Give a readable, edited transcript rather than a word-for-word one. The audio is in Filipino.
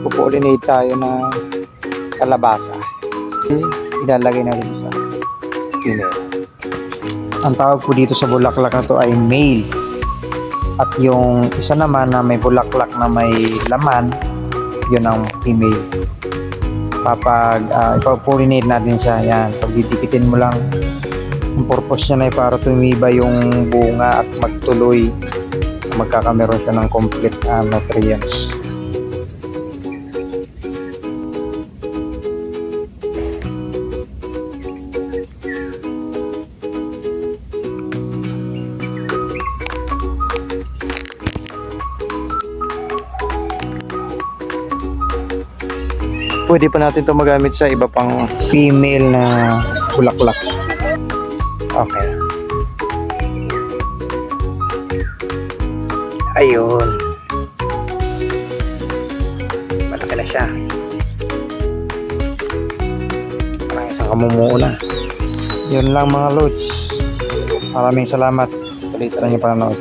magpo-pollinate tayo ng kalabasa. Ilalagay natin sa female. Ang tawag po dito sa bulaklak na to ay male. At yung isa naman na may bulaklak na may laman, yun ang female. Kapag ipapollinate natin siya, yan, pag didikitin mo lang, ang purpose niya na ay para tumiba yung bunga at magtuloy, magkakameron siya ng complete nutrients. Pwede pa natin ito magamit sa iba pang female na bulaklak. Okay. Ayun. Malaki na siya. Parang isang kamumuo na. Yun lang mga loads. Maraming salamat ulit sa inyong panonood.